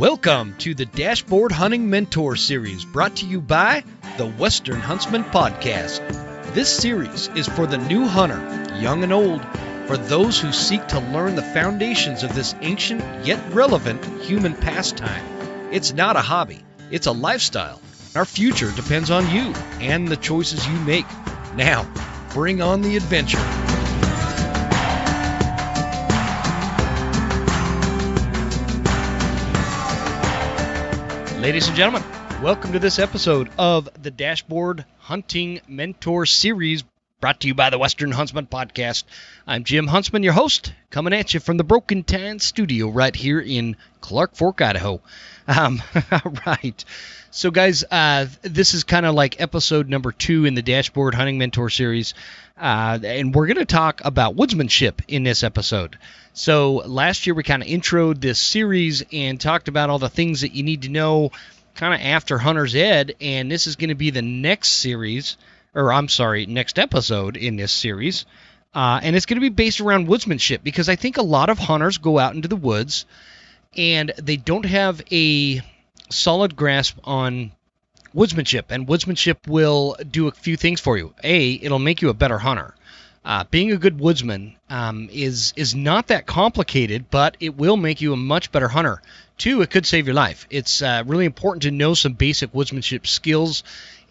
Welcome to the Dashboard Hunting Mentor Series, brought to you by the Western Huntsman Podcast. This series is for the new hunter, young and old, for those who seek to learn the foundations of this ancient yet relevant human pastime. It's not a hobby, it's a lifestyle. Our future depends on you and the choices you make. Now, bring on the adventure. Ladies and gentlemen, welcome to this episode of the Dashboard Hunting Mentor Series, brought to you by the Western Huntsman Podcast. I'm Jim Huntsman, your host, coming at you from the Broken Tan Studio right here in Clark Fork, Idaho. All right. So, guys, this is kind of like episode number 2 in the Dashboard Hunting Mentor Series, and we're going to talk about woodsmanship in this episode. So last year we kind of introed this series and talked about all the things that you need to know kind of after Hunter's Ed, and this is going to be the next next episode in this series, and it's going to be based around woodsmanship, because I think a lot of hunters go out into the woods and they don't have a solid grasp on woodsmanship, and woodsmanship will do a few things for you. It'll make you a better hunter. Being a good woodsman is not that complicated, but it will make you a much better hunter. 2, it could save your life. It's really important to know some basic woodsmanship skills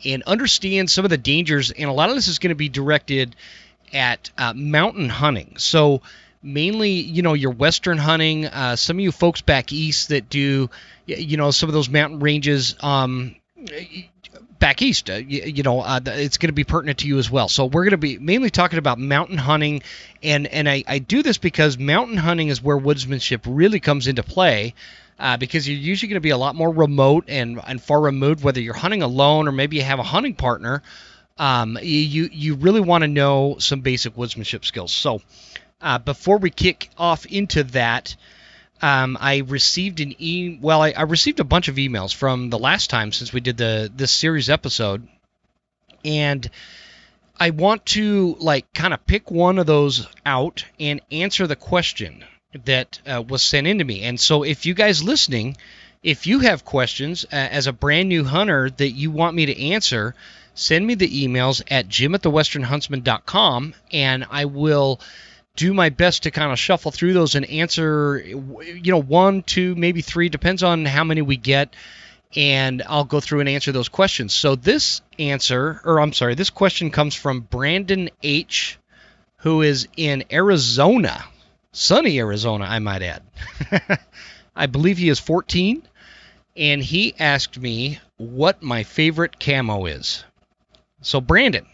and understand some of the dangers, and a lot of this is going to be directed at mountain hunting. So mainly, your western hunting, some of you folks back east that do, some of those mountain ranges, back east, it's going to be pertinent to you as well. So we're going to be mainly talking about mountain hunting, and I do this because mountain hunting is where woodsmanship really comes into play, because you're usually going to be a lot more remote and far removed, whether you're hunting alone or maybe you have a hunting partner. You really want to know some basic woodsmanship skills. So before we kick off into that, I received I received a bunch of emails from the last time since we did this series episode, and I want to kind of pick one of those out and answer the question that was sent in to me. And so if you guys listening, if you have questions as a brand new hunter that you want me to answer, send me the emails at jim@thewesternhuntsman.com, and I will do my best to kind of shuffle through those and answer, 1, 2, maybe 3, depends on how many we get, and I'll go through and answer those questions. So this question comes from Brandon H., who is in Arizona, sunny Arizona, I might add. I believe he is 14, and he asked me what my favorite camo is. So Brandon,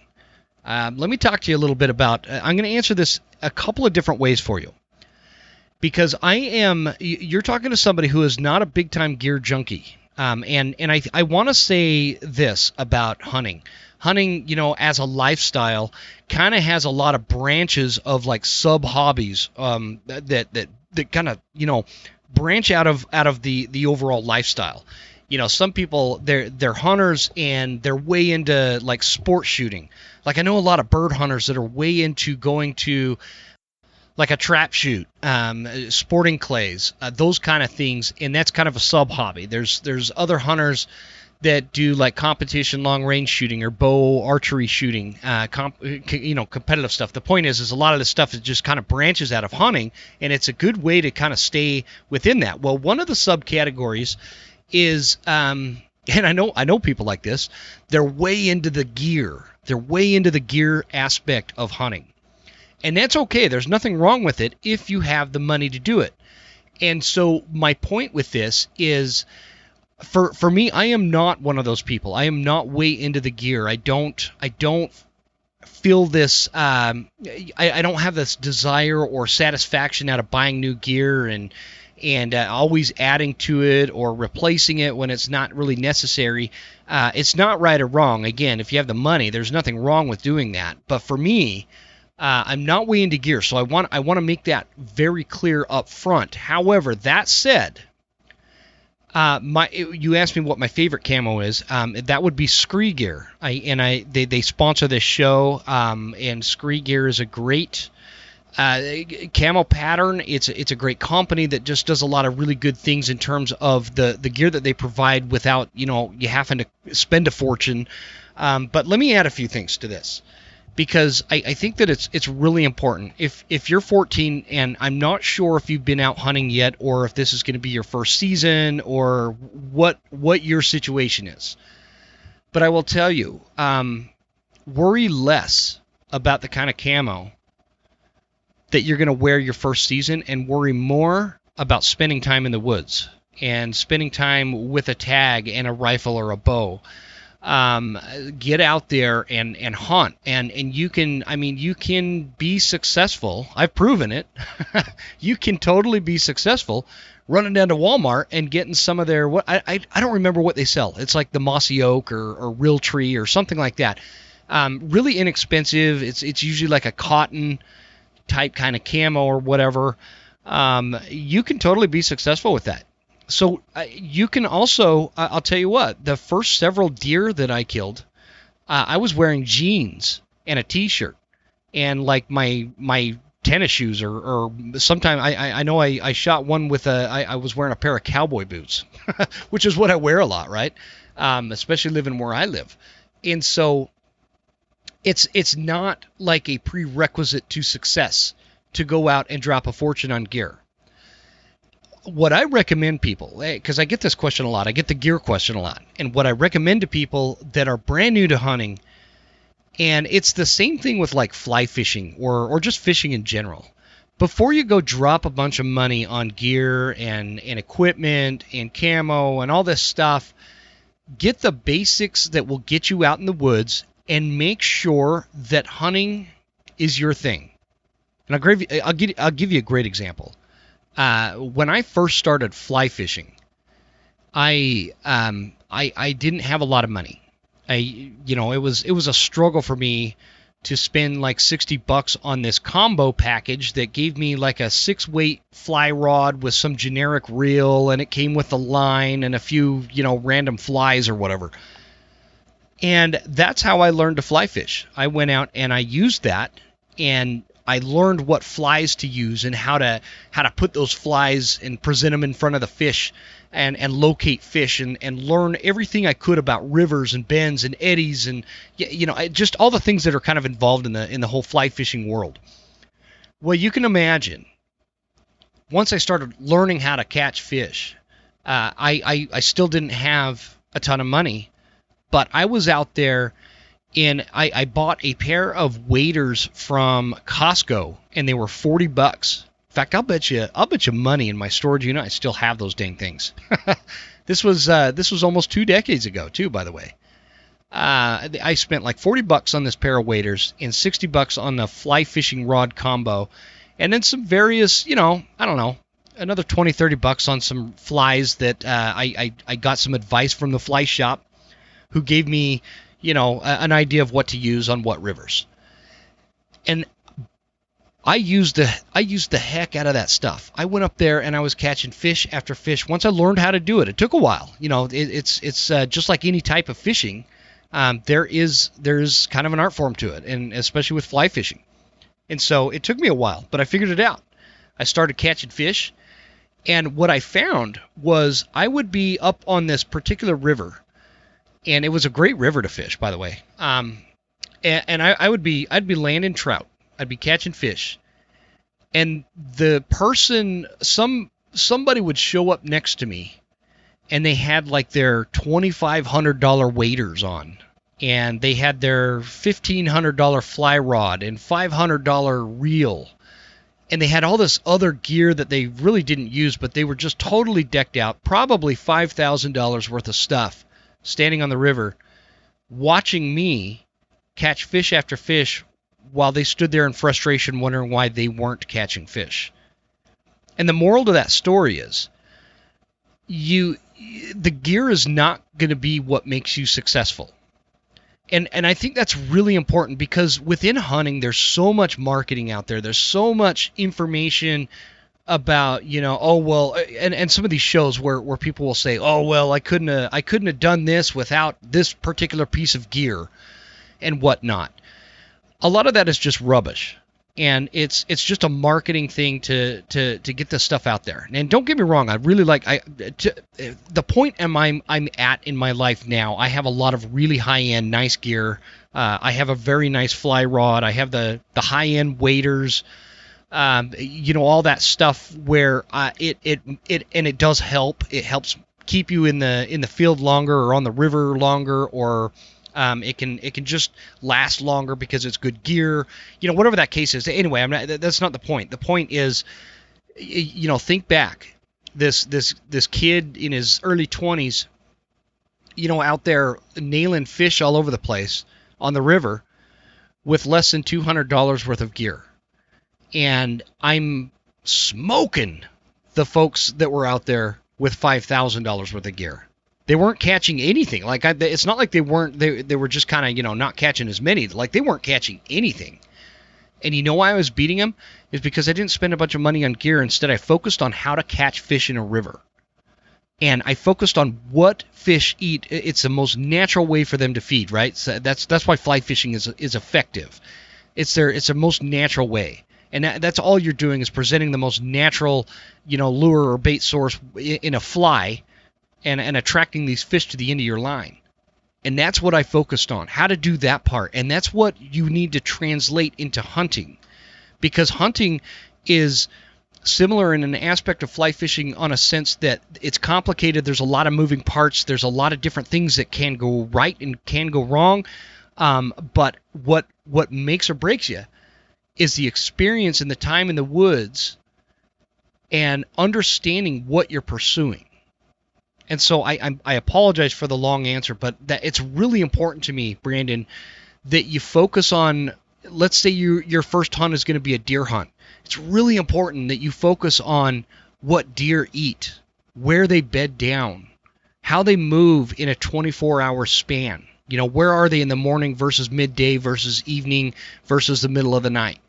let me talk to you a little bit about, I'm going to answer this a couple of different ways for you, because you're talking to somebody who is not a big-time gear junkie, and I want to say this about hunting. Hunting, as a lifestyle, kind of has a lot of branches of sub-hobbies that kind of, branch out of the overall lifestyle. Some people, they're hunters and they're way into sport shooting. I know a lot of bird hunters that are way into going to a trap shoot, sporting clays, those kind of things, and that's kind of a sub hobby. There's other hunters that do competition long range shooting or bow archery shooting, competitive stuff. The point is a lot of this stuff is just kind of branches out of hunting, and it's a good way to kind of stay within that. Well, one of the subcategories is, and I know people like this, they're way into the gear. They're way into the gear aspect of hunting. And that's okay. There's nothing wrong with it if you have the money to do it. And so my point with this is, for me, I am not one of those people. I am not way into the gear. I don't feel this, I don't have this desire or satisfaction out of buying new gear and always adding to it or replacing it when it's not really necessary. It's not right or wrong. Again, if you have the money, there's nothing wrong with doing that. But for me, I'm not way into gear, so I want to make that very clear up front. However, that said, you asked me what my favorite camo is. That would be Scree Gear. They sponsor this show, and Scree Gear is a great Camo Pattern, it's a great company that just does a lot of really good things in terms of the gear that they provide without, you having to spend a fortune. But let me add a few things to this, because I think that it's really important. If you're 14, and I'm not sure if you've been out hunting yet, or if this is going to be your first season, or what your situation is, but I will tell you, worry less about the kind of camo that you're going to wear your first season, and worry more about spending time in the woods and spending time with a tag and a rifle or a bow. Get out there and hunt, and you can be successful. I've proven it. You can totally be successful running down to Walmart and getting some of their, what I don't remember what they sell. It's like the mossy oak or real tree or something like that. Really inexpensive. It's usually like a cotton type kind of camo or whatever. You can totally be successful with that. So you can also, I'll tell you what, the first several deer that I killed, I was wearing jeans and a t-shirt and like my tennis shoes, or sometimes I know I shot one with I was wearing a pair of cowboy boots, which is what I wear a lot, right? Especially living where I live. And so it's not like a prerequisite to success to go out and drop a fortune on gear. What I recommend people, because I get this question a lot, I get the gear question a lot, and what I recommend to people that are brand new to hunting, and it's the same thing with like fly fishing or just fishing in general. Before you go drop a bunch of money on gear and equipment and camo and all this stuff, get the basics that will get you out in the woods and make sure that hunting is your thing. And I'll give you a great example. When I first started fly fishing, I didn't have a lot of money. It was a struggle for me to spend like $60 on this combo package that gave me like a 6-weight fly rod with some generic reel, and it came with a line and a few, random flies or whatever. And that's how I learned to fly fish. I went out and I used that, and I learned what flies to use and how to put those flies and present them in front of the fish and locate fish and learn everything I could about rivers and bends and eddies and just all the things that are kind of involved in the whole fly fishing world. Well, you can imagine once I started learning how to catch fish, I still didn't have a ton of money, but I was out there. And I bought a pair of waders from Costco, and they were $40. In fact, I'll bet you money in my storage unit I still have those dang things. This was almost 2 decades ago too, by the way. I spent like $40 on this pair of waders and $60 on the fly fishing rod combo, and then some various, I don't know, another $20-$30 on some flies that I got some advice from the fly shop, who gave me an idea of what to use on what rivers. And I used the heck out of that stuff. I went up there and I was catching fish after fish. Once I learned how to do it, it took a while. It's just like any type of fishing. There's kind of an art form to it, and especially with fly fishing. And so it took me a while, but I figured it out. I started catching fish, and what I found was I would be up on this particular river. And it was a great river to fish, by the way. And I'd be landing trout. I'd be catching fish. And the person, somebody would show up next to me, and they had like their $2,500 waders on, and they had their $1,500 fly rod and $500 reel. And they had all this other gear that they really didn't use, but they were just totally decked out, probably $5,000 worth of stuff, standing on the river, watching me catch fish after fish while they stood there in frustration wondering why they weren't catching fish. And the moral to that story is, the gear is not going to be what makes you successful. And I think that's really important, because within hunting, there's so much marketing out there. There's so much information about, and some of these shows where people will say, oh, well, I couldn't have done this without this particular piece of gear and whatnot. A lot of that is just rubbish. And it's just a marketing thing to get this stuff out there. And don't get me wrong, I really like the point I'm at in my life now. I have a lot of really high end, nice gear. I have a very nice fly rod. I have the high end waders. All that stuff where it does help. It helps keep you in the field longer or on the river longer, or it can just last longer because it's good gear, whatever that case is. Anyway, that's not the point. The point is, think back, this kid in his early 20s, out there nailing fish all over the place on the river with less than $200 worth of gear. And I'm smoking the folks that were out there with $5,000 worth of gear. They weren't catching anything. It's not like they were just kind of, not catching as many. Like, they weren't catching anything. And why I was beating them is because I didn't spend a bunch of money on gear. Instead, I focused on how to catch fish in a river. And I focused on what fish eat. It's the most natural way for them to feed, right? So that's why fly fishing is effective. It's the most natural way. And that's all you're doing is presenting the most natural, lure or bait source in a fly, and attracting these fish to the end of your line. And that's what I focused on, how to do that part. And that's what you need to translate into hunting, because hunting is similar in an aspect of fly fishing on a sense that it's complicated. There's a lot of moving parts. There's a lot of different things that can go right and can go wrong. But what makes or breaks you is the experience and the time in the woods and understanding what you're pursuing. And so I apologize for the long answer, but that it's really important to me, Brandon, that you focus on, let's say your first hunt is going to be a deer hunt. It's really important that you focus on what deer eat, where they bed down, how they move in a 24-hour span. Where are they in the morning versus midday versus evening versus the middle of the night?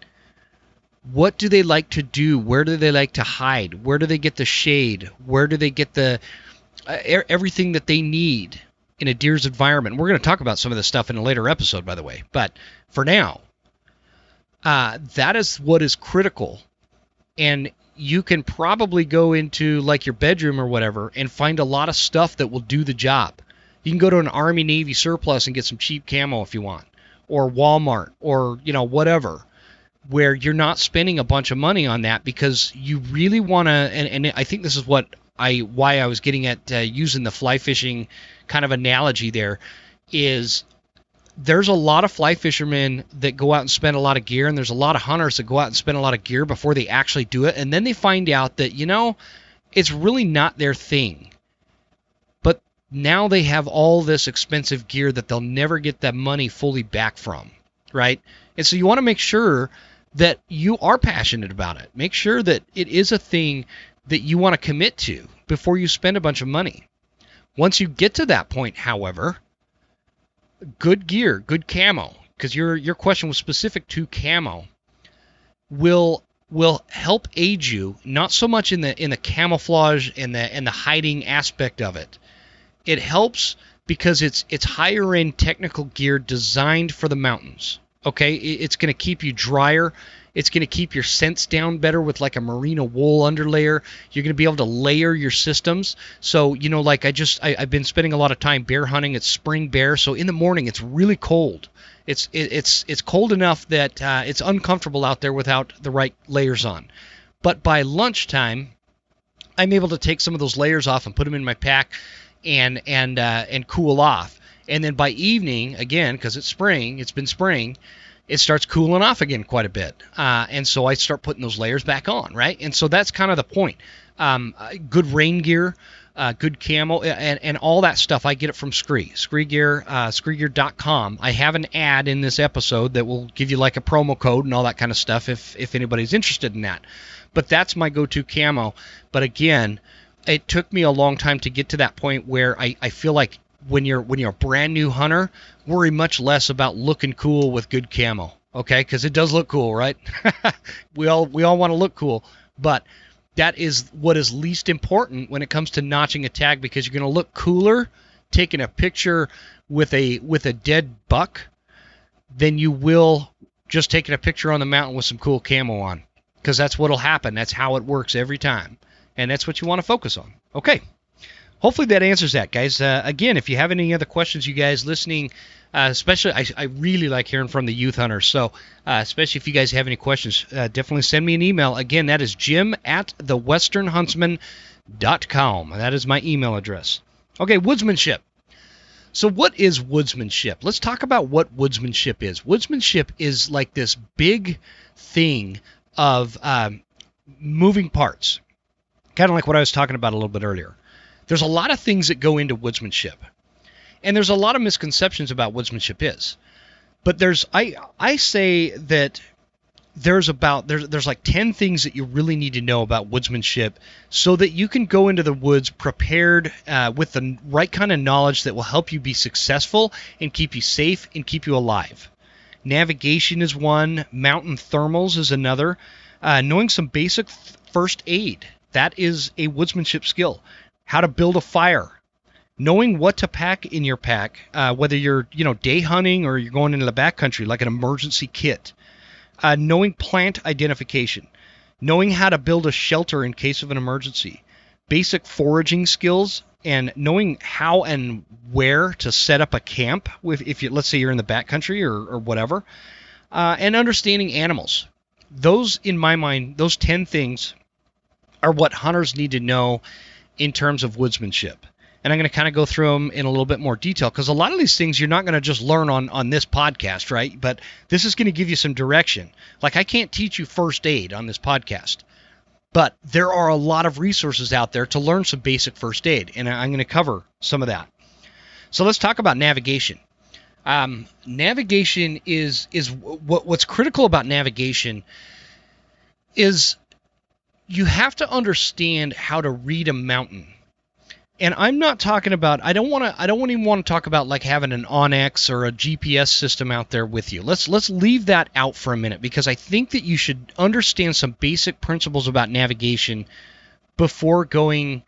What do they like to do? Where do they like to hide? Where do they get the shade? Where do they get the everything that they need in a deer's environment? We're going to talk about some of this stuff in a later episode, by the way. But for now, that is what is critical. And you can probably go into like your bedroom or whatever and find a lot of stuff that will do the job. You can go to an Army Navy surplus and get some cheap camo if you want, or Walmart, or whatever, where you're not spending a bunch of money on that because you really want to. And I think this is why I was getting at using the fly fishing kind of analogy there, is there's a lot of fly fishermen that go out and spend a lot of gear, and there's a lot of hunters that go out and spend a lot of gear before they actually do it, and then they find out that it's really not their thing. But now they have all this expensive gear that they'll never get that money fully back from, right? And so you want to make sure that you are passionate about it. Make sure that it is a thing that you want to commit to before you spend a bunch of money. Once you get to that point, however, good gear, good camo, because your question was specific to camo, will help aid you, not so much in the camouflage and the hiding aspect of it. It helps because it's higher end technical gear designed for the mountains. Okay, it's going to keep you drier. It's going to keep your scents down better with like a merino wool underlayer. You're going to be able to layer your systems. So, like I've been spending a lot of time bear hunting. It's spring bear. So in the morning, it's really cold. It's cold enough that it's uncomfortable out there without the right layers on. But by lunchtime, I'm able to take some of those layers off and put them in my pack and cool off. And then by evening, again, because it's been spring, it starts cooling off again quite a bit. And so I start putting those layers back on, right? And so that's kind of the point. Good rain gear, good camo, and all that stuff, I get it from Scree Gear, ScreeGear.com. I have an ad in this episode that will give you like a promo code and all that kind of stuff if anybody's interested in that. But that's my go-to camo. But again, it took me a long time to get to that point where I feel like when you're a brand new hunter, worry much less about looking cool with good camo, okay? Because it does look cool, right? we all want to look cool, but that is what is least important when it comes to notching a tag, because you're going to look cooler taking a picture with a dead buck than you will just taking a picture on the mountain with some cool camo on, because that's what'll happen. That's how it works every time, and that's what you want to focus on. Okay. Hopefully that answers that, guys. Again, if you have any other questions, you guys listening, especially, I really like hearing from the youth hunters. So, especially if you guys have any questions, definitely send me an email. Again, that is jim@thewesternhuntsman.com. That is my email address. Okay, woodsmanship. So what is woodsmanship? Let's talk about what woodsmanship is. Woodsmanship is like this big thing of moving parts, kind of like what I was talking about a little bit earlier. There's a lot of things that go into woodsmanship, and there's a lot of misconceptions about woodsmanship is. But I say that there's like 10 things that you really need to know about woodsmanship so that you can go into the woods prepared with the right kind of knowledge that will help you be successful and keep you safe and keep you alive. Navigation is one. Mountain thermals is another. Knowing some basic first aid. That is a woodsmanship skill. How to build a fire, knowing what to pack in your pack, whether you're day hunting or you're going into the backcountry, like an emergency kit, knowing plant identification, knowing how to build a shelter in case of an emergency, basic foraging skills, and knowing how and where to set up a camp if you, let's say you're in the backcountry or whatever, and understanding animals. Those, in my mind, those 10 things are what hunters need to know in terms of woodsmanship. And I'm going to kind of go through them in a little bit more detail, because a lot of these things you're not going to just learn on this podcast, right? But this is going to give you some direction. Like, I can't teach you first aid on this podcast, but there are a lot of resources out there to learn some basic first aid, and I'm going to cover some of that. So let's talk about navigation. Navigation is what's critical about navigation is you have to understand how to read a mountain. And I'm not talking about, I don't even want to talk about like having an Onyx or a GPS system out there with you. Let's leave that out for a minute, because I think that you should understand some basic principles about navigation before going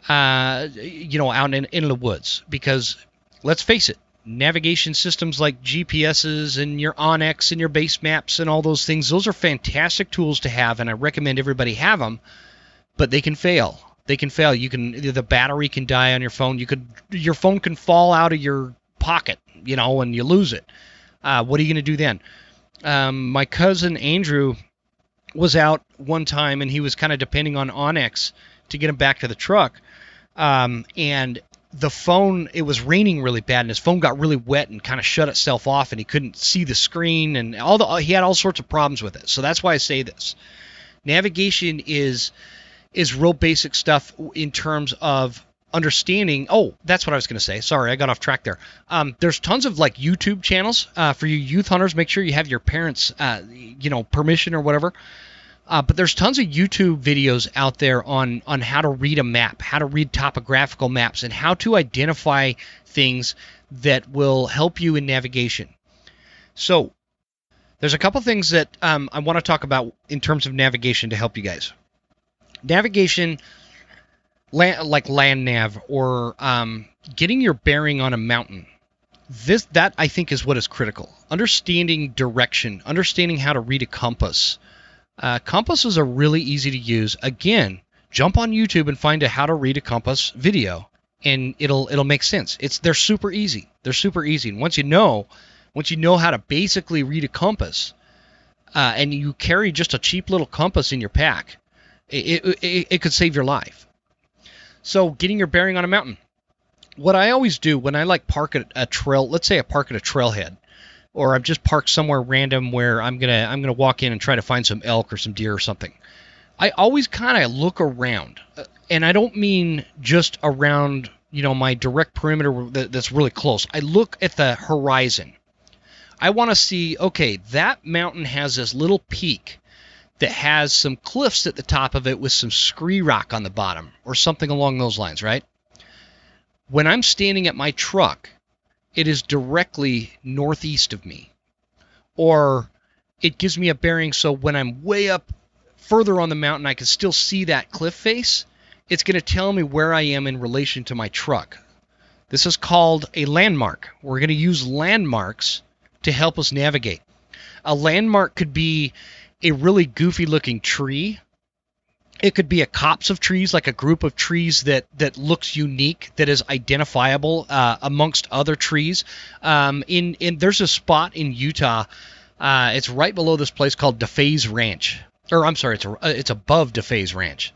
out in the woods. Because let's face it, navigation systems like GPSs and your Onyx and your base maps and all those things, those are fantastic tools to have, and I recommend everybody have them, but they can fail. They can fail. The battery can die on your phone. Your phone can fall out of your pocket, and you lose it. What are you going to do then? My cousin Andrew was out one time, and he was kind of depending on Onyx to get him back to the truck, and the phone, it was raining really bad, and his phone got really wet and kind of shut itself off, and he couldn't see the screen, and he had all sorts of problems with it. So that's why I say this. Navigation is real basic stuff in terms of understanding. Oh, that's what I was going to say. Sorry, I got off track there. There's tons of like YouTube channels for you youth hunters. Make sure you have your parents' permission or whatever. But there's tons of YouTube videos out there on how to read a map, how to read topographical maps, and how to identify things that will help you in navigation. So there's a couple things that I want to talk about in terms of navigation to help you guys. Navigation, like land nav, or getting your bearing on a mountain. That I think is what is critical. Understanding direction, understanding how to read a compass. Compasses are really easy to use. Again, jump on YouTube and find a how to read a compass video, and it'll make sense. They're super easy. And once you know how to basically read a compass, and you carry just a cheap little compass in your pack, it could save your life. So getting your bearing on a mountain. What I always do when I park at a trail, let's say I park at a trailhead, or I've just parked somewhere random where I'm gonna walk in and try to find some elk or some deer or something. I always kind of look around, and I don't mean just around my direct perimeter that's really close. I look at the horizon. I want to see, okay, that mountain has this little peak that has some cliffs at the top of it with some scree rock on the bottom, or something along those lines, right? When I'm standing at my truck, it is directly northeast of me. Or it gives me a bearing so when I'm way up further on the mountain, I can still see that cliff face. It's going to tell me where I am in relation to my truck. This is called a landmark. We're going to use landmarks to help us navigate. A landmark could be a really goofy looking tree. It could be a copse of trees, like a group of trees that looks unique, that is identifiable amongst other trees. There's a spot in Utah. It's right below this place called DeFaze Ranch, or I'm sorry, it's above DeFaze Ranch.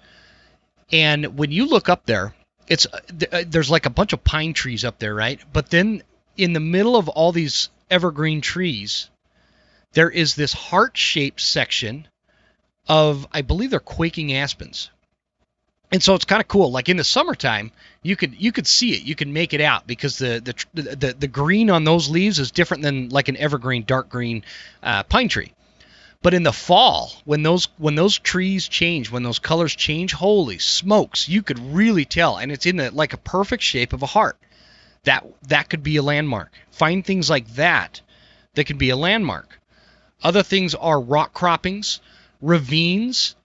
And when you look up there, there's like a bunch of pine trees up there, right? But then in the middle of all these evergreen trees, there is this heart-shaped section of, I believe they're quaking aspens. And so it's kind of cool. Like in the summertime, you could see it. You can make it out because the green on those leaves is different than like an evergreen dark green pine tree. But in the fall, when those trees change, when those colors change, holy smokes, you could really tell. And it's in like a perfect shape of a heart. That could be a landmark. Find things like that could be a landmark. Other things are rock croppings, ravines,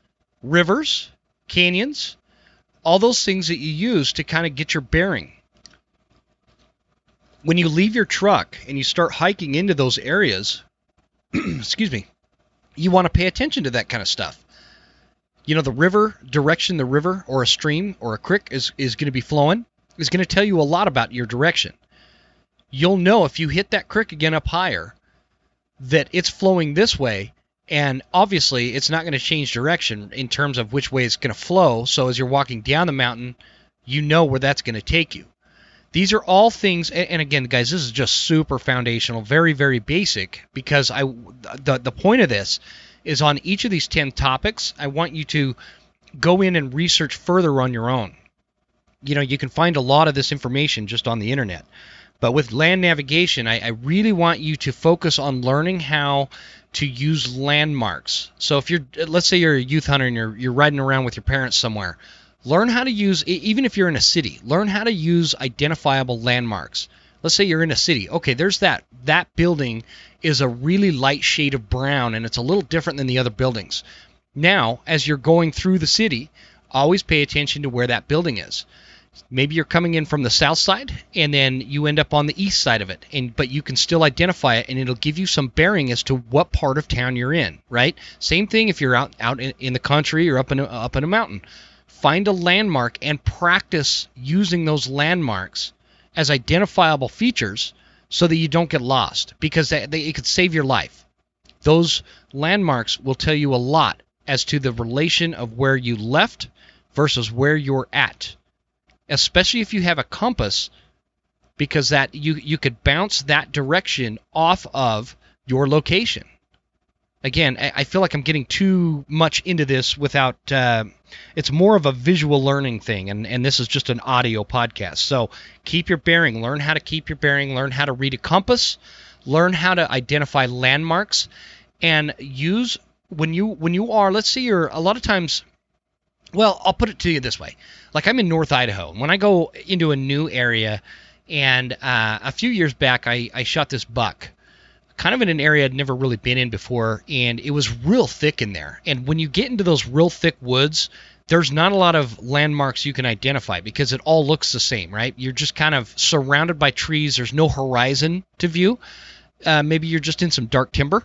rivers, canyons, all those things that you use to kind of get your bearing. When you leave your truck and you start hiking into those areas, excuse me, you want to pay attention to that kind of stuff. You know, the river direction, the river or a stream or a creek is going to be flowing, is going to tell you a lot about your direction. You'll know if you hit that creek again up higher that it's flowing this way. And obviously, it's not going to change direction in terms of which way it's going to flow. So as you're walking down the mountain, you know where that's going to take you. These are all things, and again, guys, this is just super foundational, very, very basic, because the point of this is on each of these 10 topics, I want you to go in and research further on your own. You know, you can find a lot of this information just on the internet. But with land navigation, I really want you to focus on learning how to use landmarks. So if let's say you're a youth hunter and you're riding around with your parents somewhere, learn how to use, even if you're in a city, learn how to use identifiable landmarks. Let's say you're in a city. Okay, there's that building is a really light shade of brown, and it's a little different than the other buildings. Now, as you're going through the city, always pay attention to where that building is. Maybe you're coming in from the south side, and then you end up on the east side of it, but you can still identify it, and it'll give you some bearing as to what part of town you're in, right? Same thing if you're out in the country or up in a mountain. Find a landmark and practice using those landmarks as identifiable features so that you don't get lost, because it could save your life. Those landmarks will tell you a lot as to the relation of where you left versus where you're at. Especially if you have a compass, because that you could bounce that direction off of your location. Again, I feel like I'm getting too much into this without... it's more of a visual learning thing, and this is just an audio podcast. So keep your bearing. Learn how to keep your bearing. Learn how to read a compass. Learn how to identify landmarks. And use... When you are... Let's say you're... A lot of times... Well, I'll put it to you this way. Like, I'm in North Idaho. When I go into a new area, and a few years back, I shot this buck, kind of in an area I'd never really been in before, and it was real thick in there. And when you get into those real thick woods, there's not a lot of landmarks you can identify because it all looks the same, right? You're just kind of surrounded by trees. There's no horizon to view. Maybe you're just in some dark timber.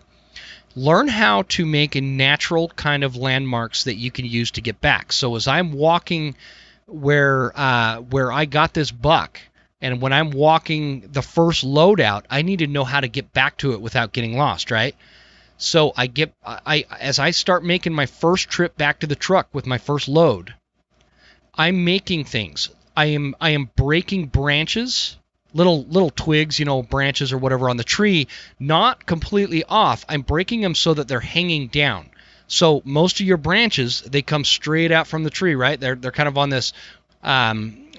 Learn how to make a natural kind of landmarks that you can use to get back. So as I'm walking where I got this buck, and when I'm walking the first load out, I need to know how to get back to it without getting lost, right? So as I start making my first trip back to the truck with my first load, I'm making things. I am breaking branches, little twigs, branches or whatever on the tree, not completely off. I'm breaking them so that they're hanging down. So most of your branches, they come straight out from the tree, right? They're kind of on this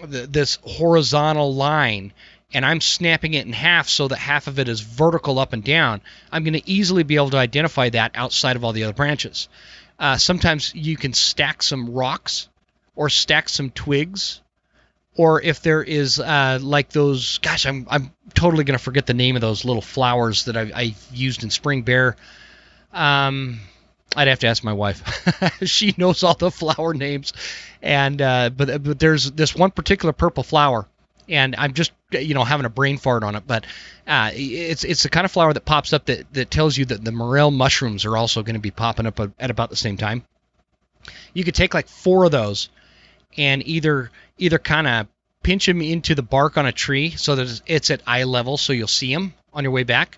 this horizontal line, and I'm snapping it in half so that half of it is vertical up and down. I'm going to easily be able to identify that outside of all the other branches. Sometimes you can stack some rocks or stack some twigs. Or if there is like those, gosh, I'm totally going to forget the name of those little flowers that I used in Spring Bear. I'd have to ask my wife. She knows all the flower names. And but there's this one particular purple flower, And I'm just, having a brain fart on it. But it's the kind of flower that pops up that tells you that the morel mushrooms are also going to be popping up at about the same time. You could take like 4 of those and either kind of pinch them into the bark on a tree so that it's at eye level so you'll see them on your way back,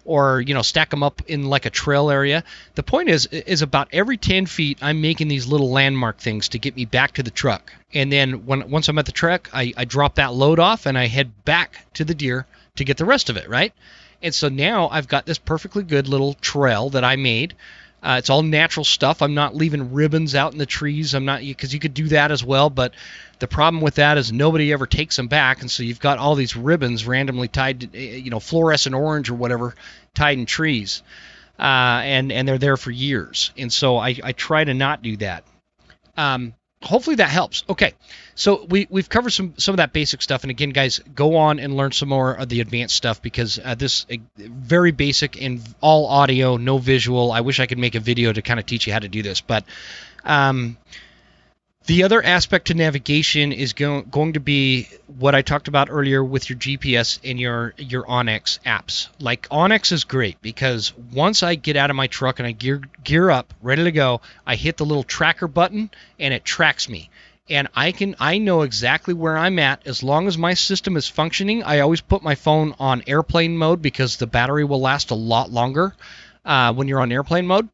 or stack them up in like a trail area. The point is about every 10 feet I'm making these little landmark things to get me back to the truck, and then once I'm at the truck, I drop that load off and I head back to the deer to get the rest of it, right? And so now I've got this perfectly good little trail that I made. It's all natural stuff. I'm not leaving ribbons out in the trees. I'm not, because you could do that as well, but the problem with that is nobody ever takes them back, and so you've got all these ribbons randomly tied to, fluorescent orange or whatever, tied in trees, and they're there for years. And so I try to not do that. Hopefully that helps. Okay, so we've covered some of that basic stuff, and again, guys, go on and learn some more of the advanced stuff, because this very basic and all audio, no visual. I wish I could make a video to kind of teach you how to do this, but the other aspect to navigation is going to be what I talked about earlier with your GPS and your onX apps. Like, onX is great because once I get out of my truck and I gear up, ready to go, I hit the little tracker button and it tracks me. And I know exactly where I'm at as long as my system is functioning. I always put my phone on airplane mode because the battery will last a lot longer when you're on airplane mode.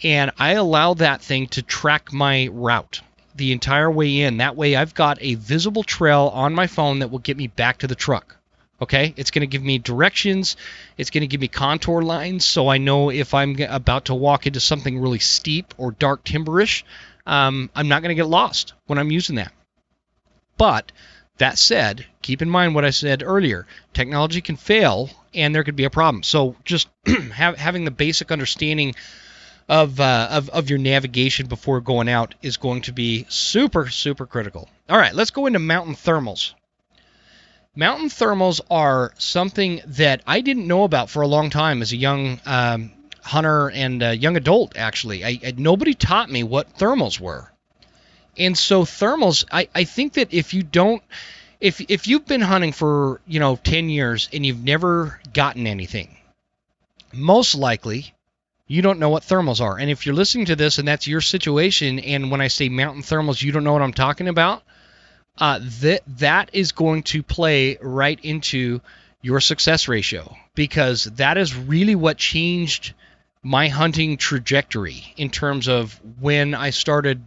And I allow that thing to track my route the entire way in. That way I've got a visible trail on my phone that will get me back to the truck. Okay? It's going to give me directions. It's going to give me contour lines so I know if I'm about to walk into something really steep or dark timberish, I'm not going to get lost when I'm using that. But that said, keep in mind what I said earlier. Technology can fail and there could be a problem. So just having the basic understanding of your navigation before going out is going to be super, super critical. All right, let's go into mountain thermals. Mountain thermals are something that I didn't know about for a long time as a young hunter and young adult, actually. Nobody taught me what thermals were. And so thermals, I think that if you've been hunting for 10 years and you've never gotten anything, most likely you don't know what thermals are. And if you're listening to this and that's your situation, and when I say mountain thermals, you don't know what I'm talking about, that is going to play right into your success ratio, because that is really what changed my hunting trajectory in terms of when I started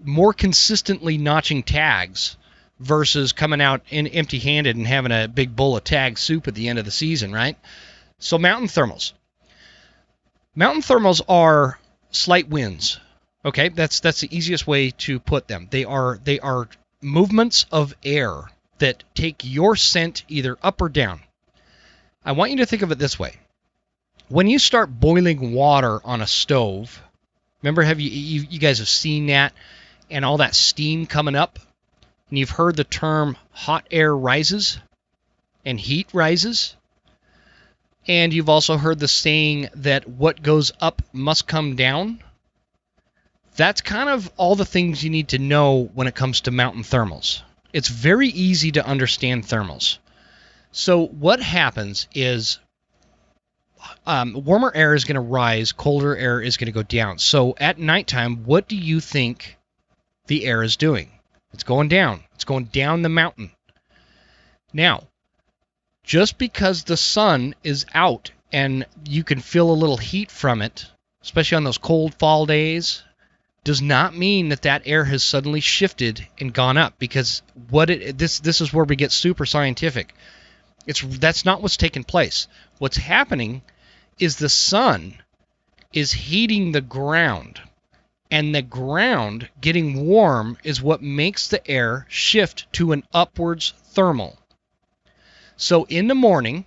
more consistently notching tags versus coming out empty-handed and having a big bowl of tag soup at the end of the season, right? So mountain thermals. Mountain thermals are slight winds. Okay, that's the easiest way to put them. They are movements of air that take your scent either up or down. I want you to think of it this way. When you start boiling water on a stove, remember, you guys have seen that and all that steam coming up, and you've heard the term hot air rises and heat rises? And you've also heard the saying that what goes up must come down. That's kind of all the things you need to know when it comes to mountain thermals. It's very easy to understand thermals. So what happens is warmer air is going to rise, colder air is going to go down. So at nighttime, what do you think the air is doing? It's going down. It's going down the mountain. Now, just because the sun is out and you can feel a little heat from it, especially on those cold fall days, does not mean that air has suddenly shifted and gone up, because this is where we get super scientific. That's not what's taking place. What's happening is the sun is heating the ground, and the ground getting warm is what makes the air shift to an upwards thermal. So in the morning,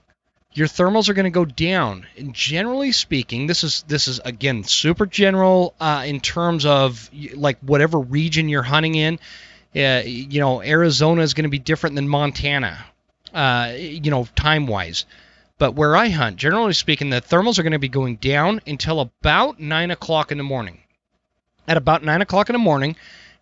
your thermals are going to go down. And generally speaking, this is again super general in terms of like whatever region you're hunting in. Arizona is going to be different than Montana, time-wise. But where I hunt, generally speaking, the thermals are going to be going down until about 9 o'clock in the morning. At about 9 o'clock in the morning,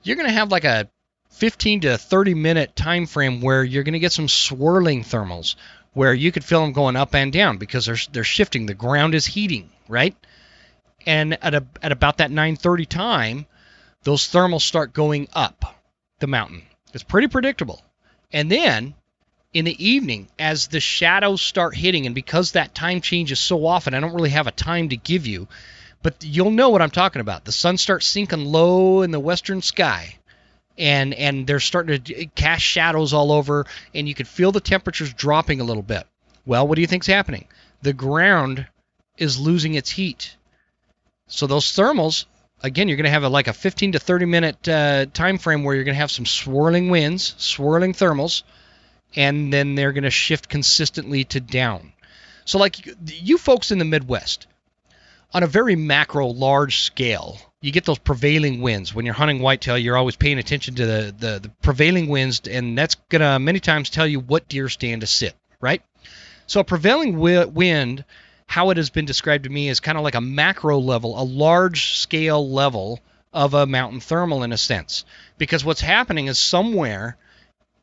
you're going to have like a 15 to 30 minute time frame where you're going to get some swirling thermals where you could feel them going up and down because they're shifting. The ground is heating, right? And at about that 9:30 time, those thermals start going up the mountain. It's pretty predictable. And then in the evening, as the shadows start hitting, and because that time changes so often, I don't really have a time to give you, but you'll know what I'm talking about. The sun starts sinking low in the western sky, and they're starting to cast shadows all over, and you can feel the temperatures dropping a little bit. Well, what do you think's happening? The ground is losing its heat. So those thermals, again, you're going to have like a 15 to 30 minute time frame where you're going to have some swirling winds, swirling thermals, and then they're going to shift consistently to down. So like you folks in the Midwest, on a very macro, large scale, you get those prevailing winds. When you're hunting whitetail, you're always paying attention to the prevailing winds, and that's going to many times tell you what deer stand to sit, right? So a prevailing wind, how it has been described to me, is kind of like a macro level, a large scale level of a mountain thermal in a sense. Because what's happening is somewhere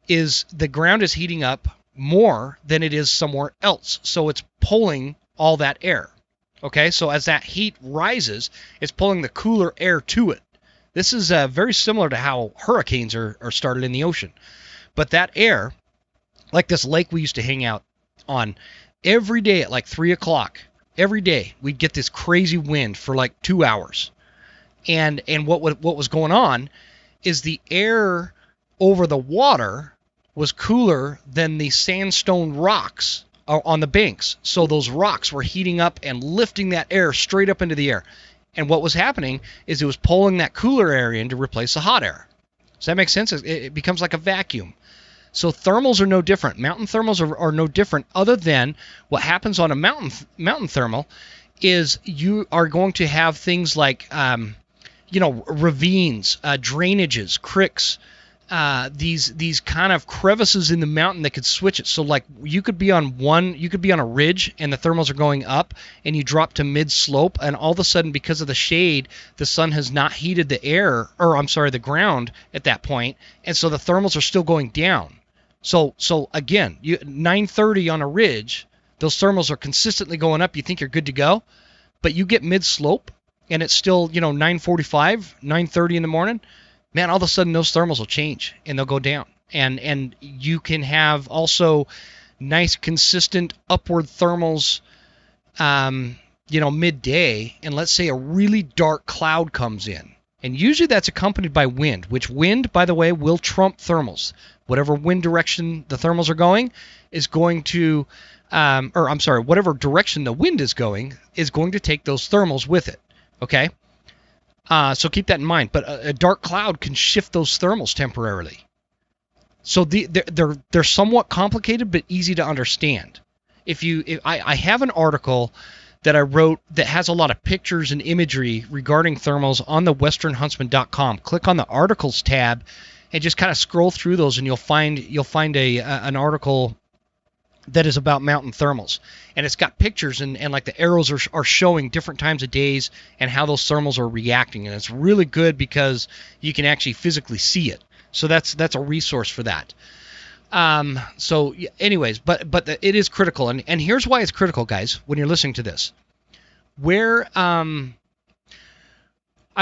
is the ground is heating up more than it is somewhere else. So it's pulling all that air. Okay, so as that heat rises, it's pulling the cooler air to it. This is very similar to how hurricanes are started in the ocean. But that air, like this lake we used to hang out on, every day at like 3 o'clock, every day we'd get this crazy wind for like 2 hours. And what was going on is the air over the water was cooler than the sandstone rocks on the banks. So those rocks were heating up and lifting that air straight up into the air. And what was happening is it was pulling that cooler air in to replace the hot air. Does that make sense? It becomes like a vacuum. So thermals are no different. Mountain thermals are no different, other than what happens on a mountain thermal is you are going to have things like ravines, drainages, creeks, these kind of crevices in the mountain that could switch it. So like you could be on a ridge and the thermals are going up, and you drop to mid slope, and all of a sudden, because of the shade, the sun has not heated the ground at that point, and so the thermals are still going down. So again, 9:30 on a ridge, those thermals are consistently going up. You think you're good to go, but you get mid slope and it's still 9:45, 9:30 in the morning. Man, all of a sudden those thermals will change and they'll go down. And you can have also nice consistent upward thermals midday, and let's say a really dark cloud comes in. And usually that's accompanied by wind, which wind, by the way, will trump thermals. Whatever wind direction the thermals are going is going to whatever direction the wind is going to take those thermals with it. Okay? So keep that in mind. But a dark cloud can shift those thermals temporarily. So they're somewhat complicated but easy to understand. I have an article that I wrote that has a lot of pictures and imagery regarding thermals on the westernhuntsman.com. Click on the articles tab and just kind of scroll through those, and you'll find an article that is about mountain thermals, and it's got pictures and like the arrows are showing different times of days and how those thermals are reacting, and it's really good because you can actually physically see it. So that's a resource for that. So anyways, but it is critical, and here's why it's critical, guys, when you're listening to this. Where I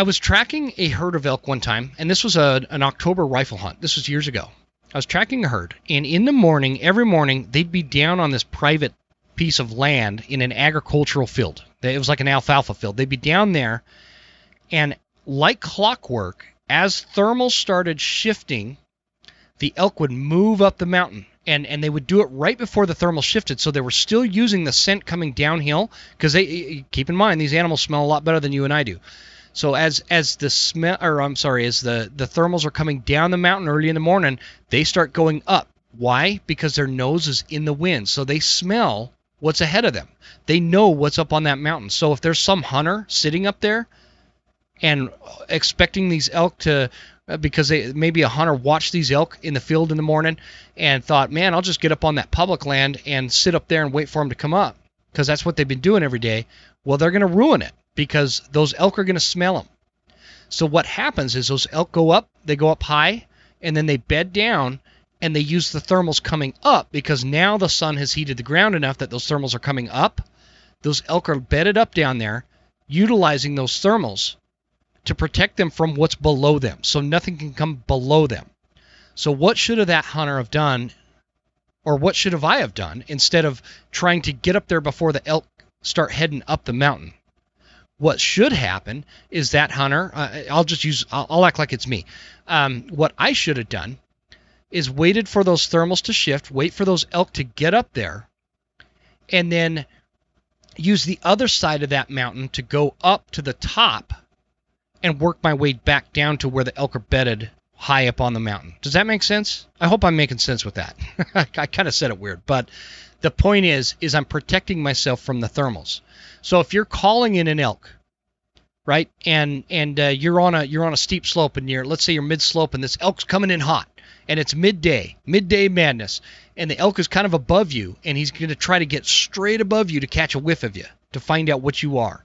was tracking a herd of elk one time, and this was an October rifle hunt. This was years ago. I was tracking a herd, and in the morning, every morning, they'd be down on this private piece of land in an agricultural field. It was like an alfalfa field. They'd be down there, and like clockwork, as thermals started shifting, the elk would move up the mountain, and they would do it right before the thermal shifted, so they were still using the scent coming downhill, because keep in mind, these animals smell a lot better than you and I do. So as the thermals are coming down the mountain early in the morning, they start going up. Why? Because their nose is in the wind, so they smell what's ahead of them. They know what's up on that mountain. So if there's some hunter sitting up there and expecting these elk to, because maybe a hunter watched these elk in the field in the morning and thought, man, I'll just get up on that public land and sit up there and wait for them to come up, because that's what they've been doing every day. Well, they're going to ruin it, because those elk are going to smell them. So what happens is those elk go up, they go up high, and then they bed down, and they use the thermals coming up because now the sun has heated the ground enough that those thermals are coming up. Those elk are bedded up down there, utilizing those thermals to protect them from what's below them, so nothing can come below them. So what should have that hunter have done, or what should have I have done, instead of trying to get up there before the elk start heading up the mountain? What should happen is that hunter, I'll act like it's me. What I should have done is waited for those thermals to shift, wait for those elk to get up there, and then use the other side of that mountain to go up to the top and work my way back down to where the elk are bedded high up on the mountain. Does that make sense? I hope I'm making sense with that. I kind of said it weird, but the point is I'm protecting myself from the thermals. So if you're calling in an elk, right, and you're on a steep slope, and let's say you're mid slope, and this elk's coming in hot, and it's midday madness, and the elk is kind of above you, and he's going to try to get straight above you to catch a whiff of you to find out what you are.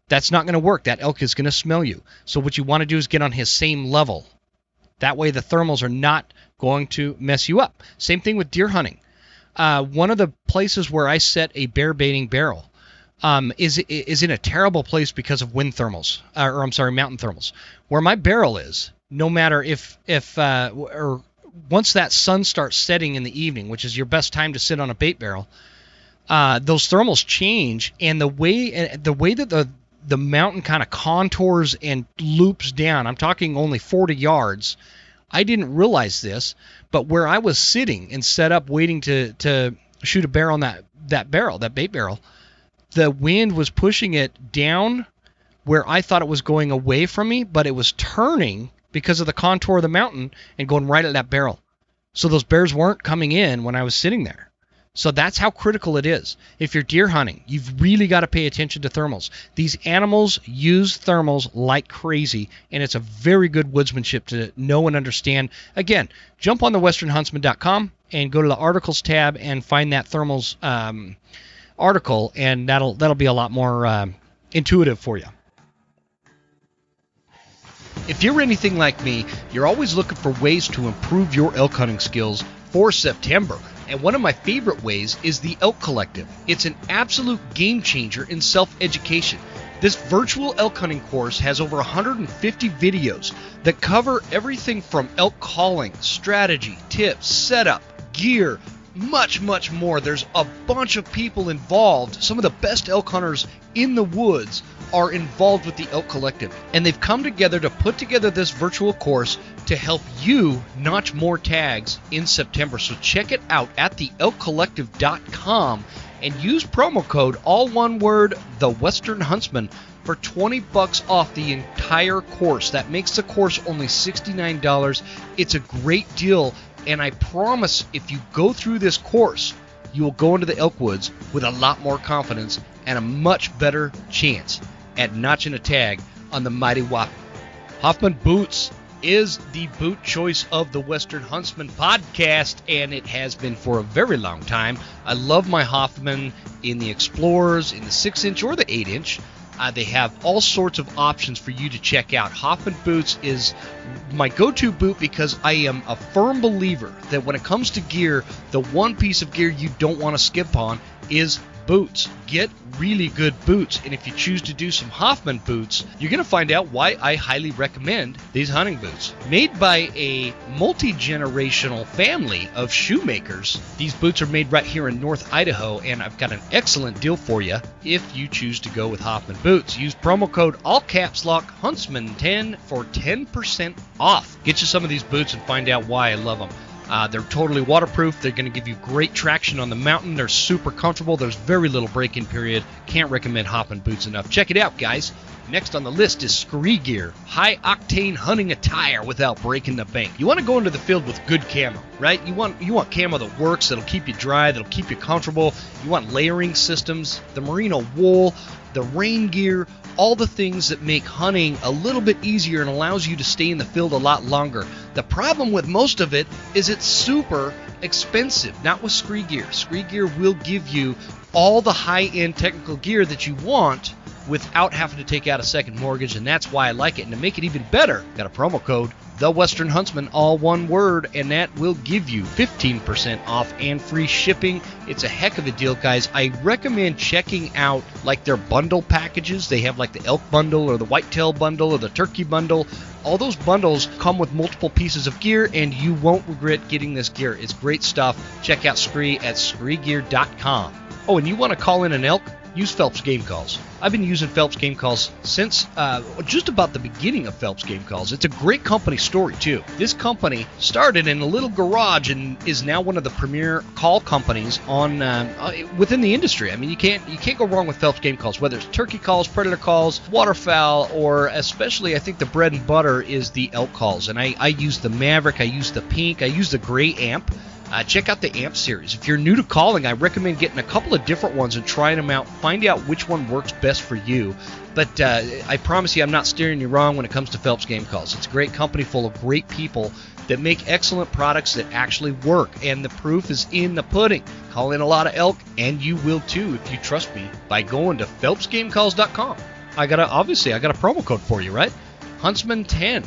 That's not going to work. That elk is going to smell you. So what you want to do is get on his same level. That way the thermals are not going to mess you up. Same thing with deer hunting. One of the places where I set a bear baiting barrel is in a terrible place because of mountain thermals. Where my barrel is, no matter or once that sun starts setting in the evening, which is your best time to sit on a bait barrel, those thermals change, and the way that the mountain kind of contours and loops down, I'm talking only 40 yards. I didn't realize this, but where I was sitting and set up waiting to shoot a bear on that bait barrel, the wind was pushing it down where I thought it was going away from me, but it was turning because of the contour of the mountain and going right at that barrel. So those bears weren't coming in when I was sitting there. So that's how critical it is. If you're deer hunting, you've really got to pay attention to thermals. These animals use thermals like crazy, and it's a very good woodsmanship to know and understand. Again, jump on the westernhuntsman.com and go to the articles tab and find that thermals article, and that'll be a lot more intuitive for you. If you're anything like me, you're always looking for ways to improve your elk hunting skills for September. And one of my favorite ways is the Elk Collective. It's an absolute game changer in self-education. This virtual elk hunting course has over 150 videos that cover everything from elk calling, strategy, tips, setup, gear, much, much more. There's a bunch of people involved. Some of the best elk hunters in the woods are involved with the Elk Collective, and they've come together to put together this virtual course to help you notch more tags in September. So check it out at theelkcollective.com and use promo code, all one word, The Western Huntsman, for $20 off the entire course. That makes the course only $69. It's a great deal, and I promise if you go through this course, you will go into the elk woods with a lot more confidence and a much better chance at notching a tag on the mighty Whopping. Hoffman Boots is the boot choice of the Western Huntsman podcast, and it has been for a very long time. I love my Hoffman in the Explorers, in the 6-inch or the 8-inch. They have all sorts of options for you to check out. Hoffman Boots is my go-to boot because I am a firm believer that when it comes to gear, the one piece of gear you don't want to skip on is boots. Get really good boots, and if you choose to do some Hoffman boots, you're going to find out why I highly recommend these hunting boots. Made by a multi-generational family of shoemakers, these boots are made right here in North Idaho, and I've got an excellent deal for you if you choose to go with Hoffman boots. Use promo code AllCapsLockHuntsman10 for 10% off. Get you some of these boots and find out why I love them. They're totally waterproof. They're going to give you great traction on the mountain. They're super comfortable. There's very little break-in period. Can't recommend Hoffman boots enough. Check it out, guys. Next on the list is Scree Gear, high-octane hunting attire without breaking the bank. You want to go into the field with good camo, right? You want camo that works, that'll keep you dry, that'll keep you comfortable. You want layering systems, the merino wool, the rain gear, all the things that make hunting a little bit easier and allows you to stay in the field a lot longer. The problem with most of it is it's super expensive. Not with Scree Gear. Scree Gear will give you all the high-end technical gear that you want without having to take out a second mortgage, and that's why I like it. And to make it even better, got a promo code, The Western Huntsman, all one word, and that will give you 15% off and free shipping. It's a heck of a deal, guys. I recommend checking out like their bundle packages. They have like the elk bundle or the whitetail bundle or the turkey bundle. All those bundles come with multiple pieces of gear, and you won't regret getting this gear. It's great stuff. Check out Scree at screegear.com. Oh, and you want to call in an elk? Use Phelps Game Calls. I've been using Phelps Game Calls since just about the beginning of Phelps Game Calls. It's a great company story, too. This company started in a little garage and is now one of the premier call companies on within the industry. I mean, you can't go wrong with Phelps Game Calls, whether it's turkey calls, predator calls, waterfowl, or especially I think the bread and butter is the elk calls. And I use the Maverick, I use the Pink, I use the Gray Amp. Check out the AMP series. If you're new to calling, I recommend getting a couple of different ones and trying them out. Find out which one works best for you. But I promise you I'm not steering you wrong when it comes to Phelps Game Calls. It's a great company full of great people that make excellent products that actually work. And the proof is in the pudding. Call in a lot of elk, and you will too if you trust me by going to PhelpsGameCalls.com. I got a promo code for you, right? Huntsman10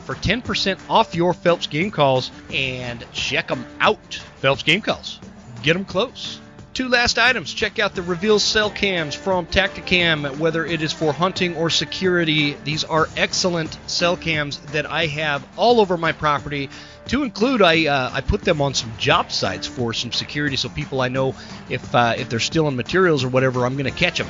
for 10% off your Phelps Game Calls, and check them out. Phelps Game Calls. Get them close. Two last items. Check out the Reveal cell cams from Tacticam, whether it is for hunting or security. These are excellent cell cams that I have all over my property. To include, I put them on some job sites for some security, so people I know if they're stealing materials or whatever, I'm going to catch them.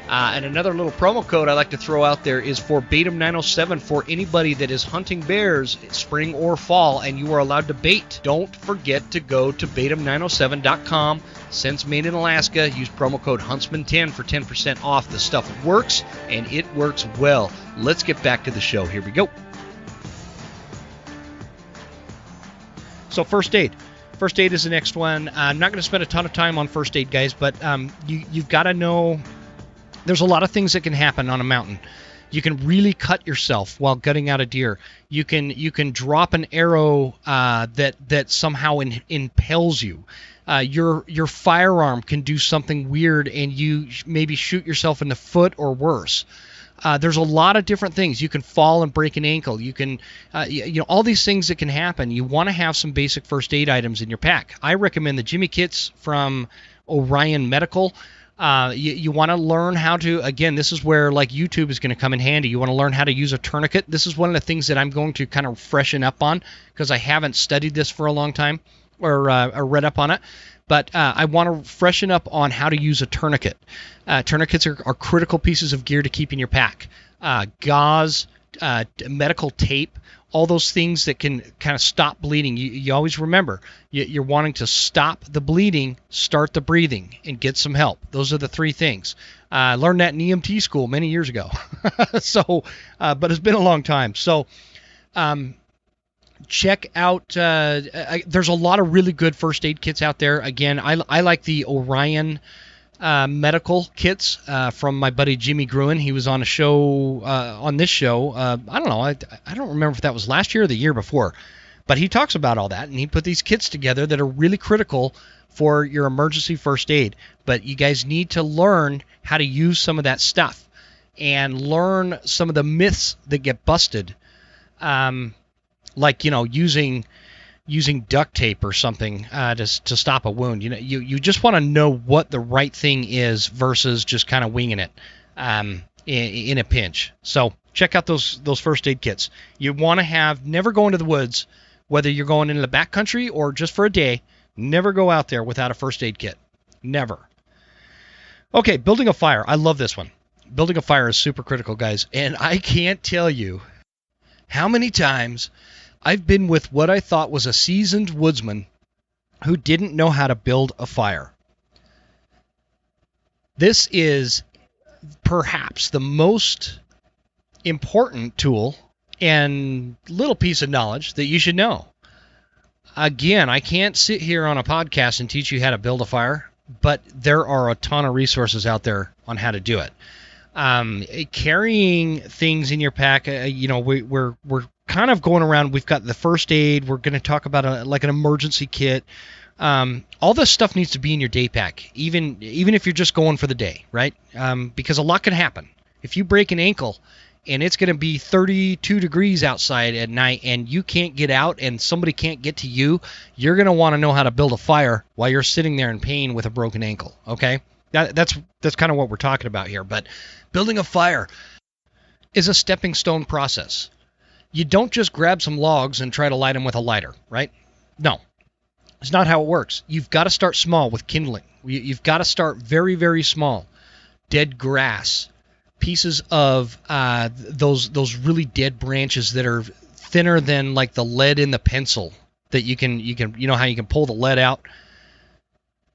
And another little promo code I like to throw out there is for Baitum907 for anybody that is hunting bears, spring or fall, and you are allowed to bait. Don't forget to go to Baitum907.com. Since made in Alaska, use promo code Huntsman10 for 10% off. The stuff works, and it works well. Let's get back to the show. Here we go. So first aid. First aid is the next one. I'm not going to spend a ton of time on first aid, guys, but you've got to know... There's a lot of things that can happen on a mountain. You can really cut yourself while gutting out a deer. You can drop an arrow that somehow impales you. Your firearm can do something weird and you maybe shoot yourself in the foot or worse. There's a lot of different things. You can fall and break an ankle. You can, all these things that can happen. You want to have some basic first aid items in your pack. I recommend the Jimmy kits from Orion Medical. You want to learn how to, again, this is where like YouTube is going to come in handy. You want to learn how to use a tourniquet. This is one of the things that I'm going to kind of freshen up on because I haven't studied this for a long time or read up on it. But I want to freshen up on how to use a tourniquet. Tourniquets are critical pieces of gear to keep in your pack. Gauze, medical tape, all those things that can kind of stop bleeding. You always remember, you're wanting to stop the bleeding, start the breathing, and get some help. Those are the three things. I learned that in EMT school many years ago. But it's been a long time. So check out, there's a lot of really good first aid kits out there. Again, I like the Orion medical kits from my buddy Jimmy Gruen. He was on a show, on this show, I don't know, I don't remember if that was last year or the year before, but he talks about all that, and he put these kits together that are really critical for your emergency first aid. But you guys need to learn how to use some of that stuff and learn some of the myths that get busted, like, using duct tape or something to stop a wound. You just want to know what the right thing is versus just kind of winging it in a pinch. So check out those first aid kits. You want to never go into the woods, whether you're going into the backcountry or just for a day. Never go out there without a first aid kit. Never. Okay, building a fire. I love this one. Building a fire is super critical, guys. And I can't tell you how many times I've been with what I thought was a seasoned woodsman who didn't know how to build a fire. This is perhaps the most important tool and little piece of knowledge that you should know. Again, I can't sit here on a podcast and teach you how to build a fire, but there are a ton of resources out there on how to do it. Carrying things in your pack, we're kind of going around. We've got the first aid. We're going to talk about an emergency kit. All this stuff needs to be in your day pack, even if you're just going for the day, right? Because a lot can happen. If you break an ankle and it's going to be 32 degrees outside at night, and you can't get out and somebody can't get to you, you're going to want to know how to build a fire while you're sitting there in pain with a broken ankle, okay? That's kind of what we're talking about here. But building a fire is a stepping stone process. You don't just grab some logs and try to light them with a lighter, right? No, it's not how it works. You've got to start small with kindling. You've got to start very, very small. Dead grass, pieces of those really dead branches that are thinner than like the lead in the pencil that you can you know how you can pull the lead out,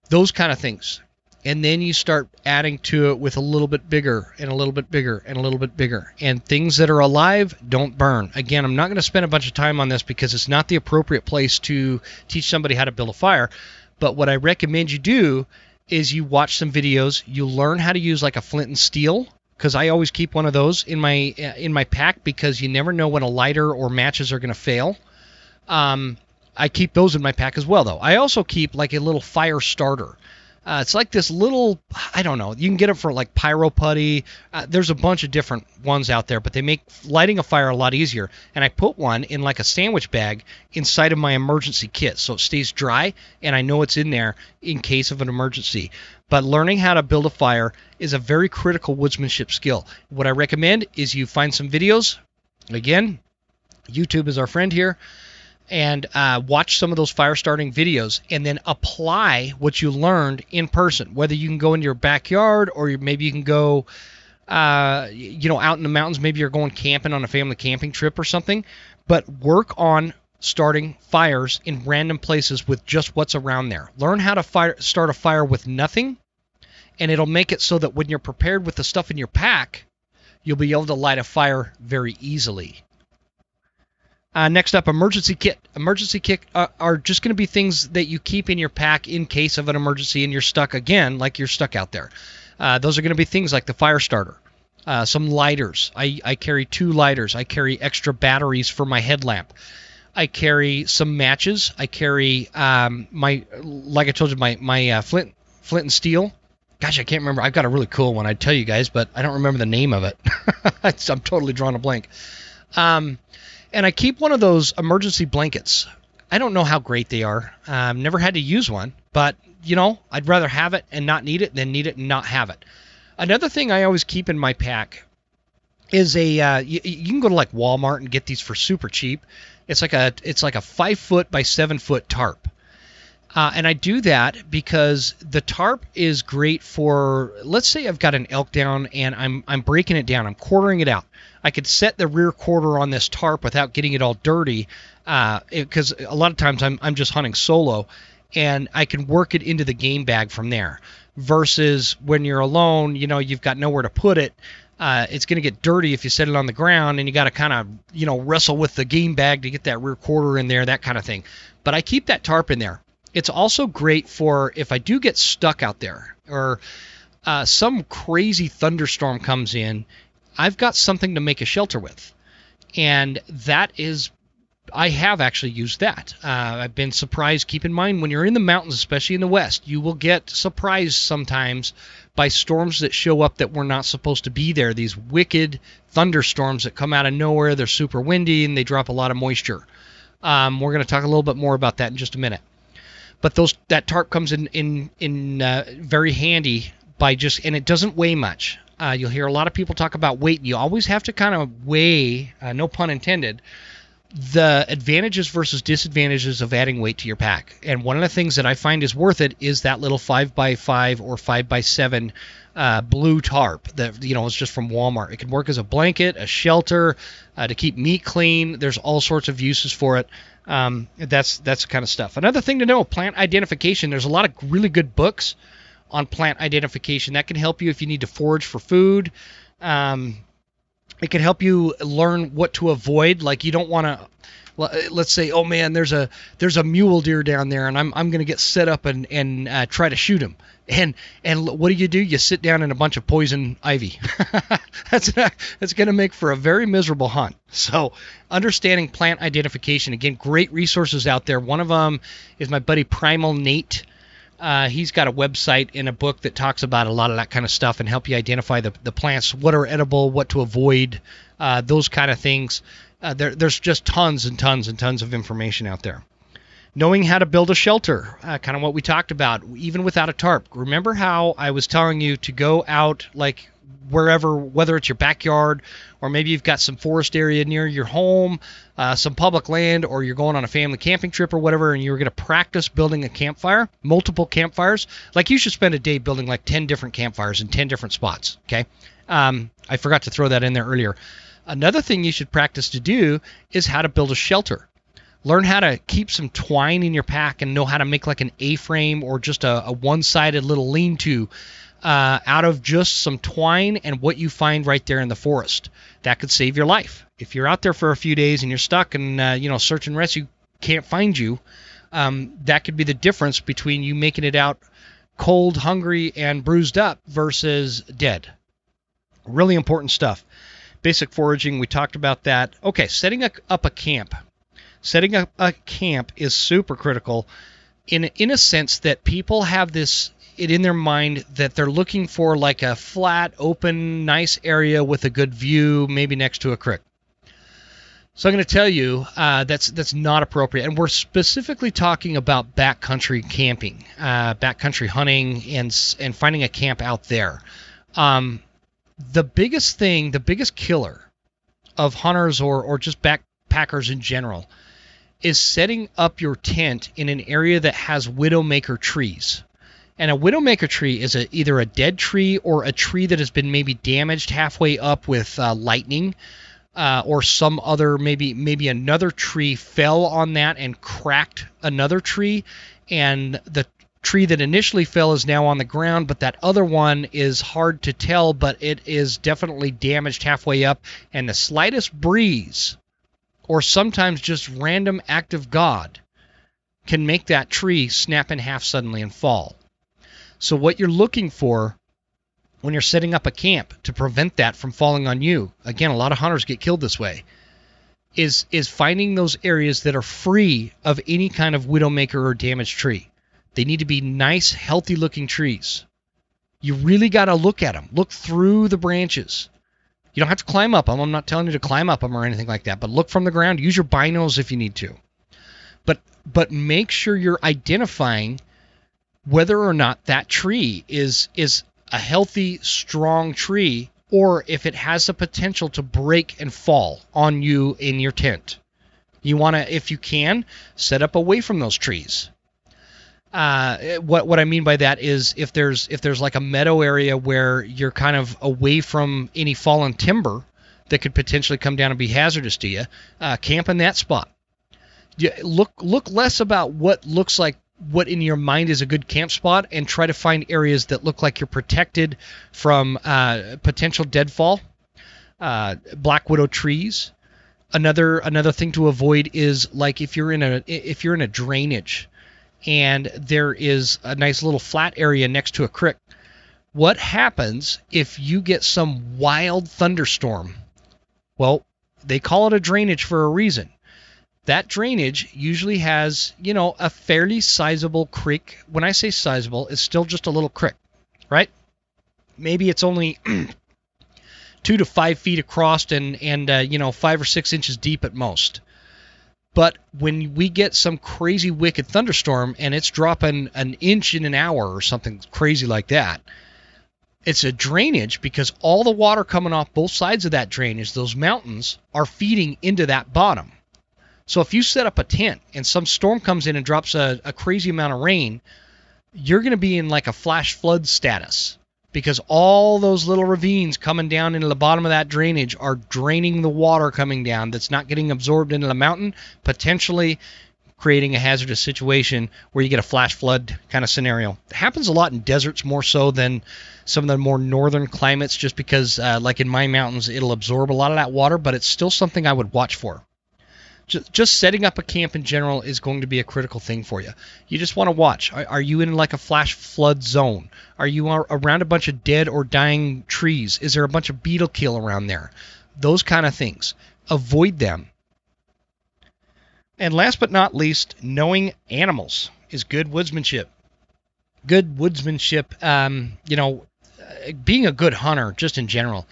those kind of things. And then you start adding to it with a little bit bigger and a little bit bigger and a little bit bigger. And things that are alive don't burn. Again, I'm not going to spend a bunch of time on this because it's not the appropriate place to teach somebody how to build a fire. But what I recommend you do is you watch some videos. You learn how to use like a flint and steel, because I always keep one of those in my pack because you never know when a lighter or matches are going to fail. I keep those in my pack as well, though. I also keep like a little fire starter. It's like this little, I don't know, you can get it for like pyro putty. There's a bunch of different ones out there, but they make lighting a fire a lot easier. And I put one in like a sandwich bag inside of my emergency kit, so it stays dry and I know it's in there in case of an emergency. But learning how to build a fire is a very critical woodsmanship skill. What I recommend is you find some videos. Again, YouTube is our friend here. And watch some of those fire starting videos and then apply what you learned in person, whether you can go into your backyard or maybe you can go out in the mountains. Maybe you're going camping on a family camping trip or something, but work on starting fires in random places with just what's around there. Learn how to start a fire with nothing, and it'll make it so that when you're prepared with the stuff in your pack, you'll be able to light a fire very easily. Next up, emergency kit. Emergency kit are just going to be things that you keep in your pack in case of an emergency and you're stuck again, like you're stuck out there. Those are going to be things like the fire starter, some lighters. I carry 2 lighters. I carry extra batteries for my headlamp. I carry some matches. I carry like I told you, my flint and steel. Gosh, I can't remember. I've got a really cool one. I'd tell you guys, but I don't remember the name of it. I'm totally drawing a blank. And I keep one of those emergency blankets. I don't know how great they are. Never had to use one, but, I'd rather have it and not need it than need it and not have it. Another thing I always keep in my pack is you can go to like Walmart and get these for super cheap. It's like a 5-foot by 7-foot tarp. And I do that because the tarp is great for, let's say I've got an elk down and I'm breaking it down. I'm quartering it out. I could set the rear quarter on this tarp without getting it all dirty, because a lot of times I'm just hunting solo, and I can work it into the game bag from there. Versus when you're alone, you've got nowhere to put it. It's going to get dirty if you set it on the ground, and you got to kind of wrestle with the game bag to get that rear quarter in there, that kind of thing. But I keep that tarp in there. It's also great for if I do get stuck out there or some crazy thunderstorm comes in, I've got something to make a shelter with. And that is, I have actually used that. I've been surprised. Keep in mind, when you're in the mountains, especially in the West, you will get surprised sometimes by storms that show up that were not supposed to be there. These wicked thunderstorms that come out of nowhere. They're super windy and they drop a lot of moisture. We're going to talk a little bit more about that in just a minute. But that tarp comes in very handy and it doesn't weigh much. You'll hear a lot of people talk about weight. You always have to kind of weigh, no pun intended, the advantages versus disadvantages of adding weight to your pack. And one of the things that I find is worth it is that little 5x5 or 5x7 blue tarp that is just from Walmart. It can work as a blanket, a shelter, to keep meat clean. There's all sorts of uses for it. That's the kind of stuff. Another thing to know, plant identification. There's a lot of really good books on plant identification that can help you if you need to forage for food. It can help you learn what to avoid. Like you don't want to, let's say, oh man, there's a mule deer down there, and I'm going to get set up and try to shoot him. And what do? You sit down in a bunch of poison ivy. That's going to make for a very miserable hunt. So understanding plant identification, again, great resources out there. One of them is my buddy Primal Nate. He's got a website and a book that talks about a lot of that kind of stuff and help you identify the plants, what are edible, what to avoid, those kind of things. There's just tons and tons and tons of information out there. Knowing how to build a shelter, kind of what we talked about, even without a tarp. Remember how I was telling you to go out like wherever, whether it's your backyard or maybe you've got some forest area near your home, some public land, or you're going on a family camping trip or whatever, and you're going to practice building a campfire, multiple campfires. Like you should spend a day building like 10 different campfires in 10 different spots, okay? I forgot to throw that in there earlier. Another thing you should practice to do is how to build a shelter. Learn how to keep some twine in your pack and know how to make like an A-frame or just a one-sided little lean-to out of just some twine and what you find right there in the forest. That could save your life. If you're out there for a few days and you're stuck and search and rescue can't find you, that could be the difference between you making it out cold, hungry, and bruised up versus dead. Really important stuff. Basic foraging, we talked about that. Okay, setting up a camp. Setting up a camp is super critical in a sense that people have it in their mind that they're looking for like a flat, open, nice area with a good view, maybe next to a creek. So I'm going to tell you that's not appropriate. And we're specifically talking about backcountry camping, backcountry hunting, and finding a camp out there. The biggest killer of hunters or just backpackers in general is setting up your tent in an area that has widowmaker trees. And a widowmaker tree is either a dead tree or a tree that has been maybe damaged halfway up with lightning, or some other, maybe another tree fell on that and cracked another tree, and the tree that initially fell is now on the ground, but that other one is hard to tell, but it is definitely damaged halfway up, and the slightest breeze or sometimes just random act of God can make that tree snap in half suddenly and fall. So what you're looking for when you're setting up a camp to prevent that from falling on you, again, a lot of hunters get killed this way, is finding those areas that are free of any kind of widowmaker or damaged tree. They need to be nice, healthy-looking trees. You really got to look at them. Look through the branches. You don't have to climb up them. I'm not telling you to climb up them or anything like that, but look from the ground. Use your binos if you need to. But make sure you're identifying whether or not that tree is a healthy, strong tree, or if it has the potential to break and fall on you in your tent. You want to, if you can, set up away from those trees. What I mean by that is if there's like a meadow area where you're kind of away from any fallen timber that could potentially come down and be hazardous to you, camp in that spot. Look less about what looks like what in your mind is a good camp spot, and try to find areas that look like you're protected from potential deadfall, black widow trees. Another thing to avoid is like if you're in a drainage and there is a nice little flat area next to a creek. What happens if you get some wild thunderstorm? Well, they call it a drainage for a reason. That drainage usually has, a fairly sizable creek. When I say sizable, it's still just a little creek, right? Maybe it's only 2 to 5 feet across and 5 or 6 inches deep at most. But when we get some crazy wicked thunderstorm and it's dropping an inch in an hour or something crazy like that, it's a drainage because all the water coming off both sides of that drainage, those mountains, are feeding into that bottom. So if you set up a tent and some storm comes in and drops a crazy amount of rain, you're going to be in like a flash flood status because all those little ravines coming down into the bottom of that drainage are draining the water coming down that's not getting absorbed into the mountain, potentially creating a hazardous situation where you get a flash flood kind of scenario. It happens a lot in deserts more so than some of the more northern climates just because, like in my mountains, it'll absorb a lot of that water, but it's still something I would watch for. Just setting up a camp in general is going to be a critical thing for you. You just want to watch. Are you in like a flash flood zone? Are you around a bunch of dead or dying trees? Is there a bunch of beetle kill around there? Those kind of things. Avoid them. And last but not least, knowing animals is good woodsmanship. Good woodsmanship, being a good hunter just in general,